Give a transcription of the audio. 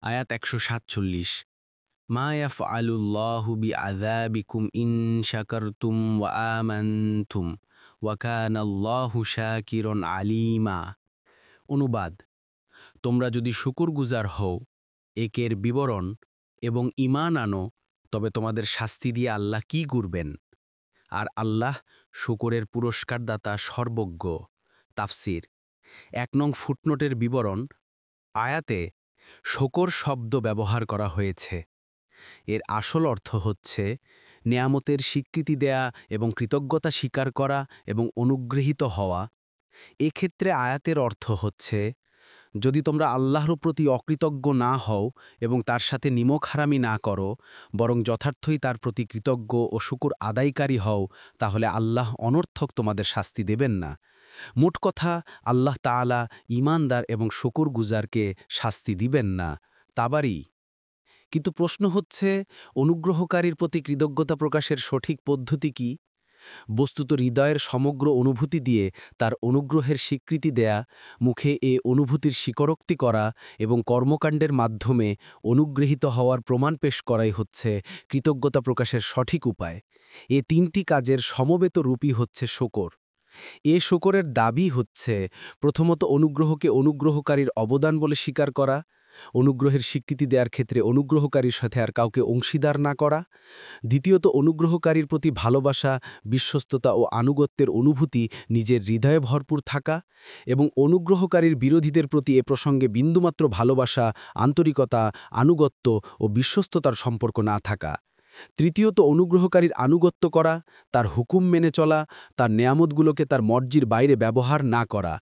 আয়াত ১৪৭ মা ইয়াফআলুল্লাহু বিআযাবিকুম ইন শাকারতুম ওয়া আমানতুম ওয়া কানাল্লাহু শাকিরন আলিমা। অনুবাদ: তোমরা যদি শুকরগুজার হও, একের বিবরণ এবং ঈমান আনো, তবে তোমাদের শাস্তি দিয়ে আল্লাহ কি করবেন? আর আল্লাহ শুকরের পুরস্কারদাতা সর্বজ্ঞ। তাফসির: ১ নং ফুটনোটের বিবরণ। আয়াতে শকর শব্দ ব্যবহার করা হয়েছে। এর আসল অর্থ হচ্ছে নেয়ামতের স্বীকৃতি দেয়া এবং কৃতজ্ঞতা স্বীকার করা এবং অনুগৃহীত হওয়া। এক্ষেত্রে আয়াতের অর্থ হচ্ছে, যদি তোমরা আল্লাহর প্রতি অকৃতজ্ঞ না হও এবং তার সাথে নিমক হারামি না করো, বরং যথার্থই তার প্রতি কৃতজ্ঞ ও শুকর আদায়কারী হও, তাহলে আল্লাহ অনর্থক তোমাদের শাস্তি দেবেন না। মোট কথা, আল্লাহ তাআলা ঈমানদার এবং শুকরগুজারকে শাস্তি দিবেন না। তাবারি। কিন্তু প্রশ্ন হচ্ছে, অনুগ্রহকারীর প্রতি কৃতজ্ঞতা প্রকাশের সঠিক পদ্ধতি কি? বস্তুত হৃদয়ের সমগ্র অনুভূতি দিয়ে তার অনুগ্রহের স্বীকৃতি দেয়া, মুখে এ অনুভূতির স্বীকারোক্তি করা এবং কর্মকাণ্ডের মাধ্যমে অনুগৃহীত হওয়ার প্রমাণ পেশ করাই হচ্ছে কৃতজ্ঞতা প্রকাশের সঠিক উপায়। এ তিনটি কাজের সমবেত রূপই হচ্ছে শকর। এ শকরের দাবি হচ্ছে, প্রথমত অনুগ্রহকে অনুগ্রহকারীর অবদান বলে স্বীকার করা, অনুগ্রহের স্বীকৃতি দেওয়ার ক্ষেত্রে অনুগ্রহকারীর সাথে আর কাউকে অংশীদার না করা, দ্বিতীয়ত অনুগ্রহকারীর প্রতি ভালোবাসা, বিশ্বস্ততা ও আনুগত্যের অনুভূতি নিজের হৃদয়ে ভরপুর থাকা, এবং অনুগ্রহকারীর বিরোধীদের প্রতি এ প্রসঙ্গে বিন্দুমাত্র ভালোবাসা, আন্তরিকতা, আনুগত্য ও বিশ্বস্ততার সম্পর্ক না থাকা। তৃতীয়ত অনুগ্রহকারীর আনুগত্য করা, তার হুকুম মেনে চলা, তার নেয়ামতগুলোকে তার মর্জির বাইরে ব্যবহার না করা।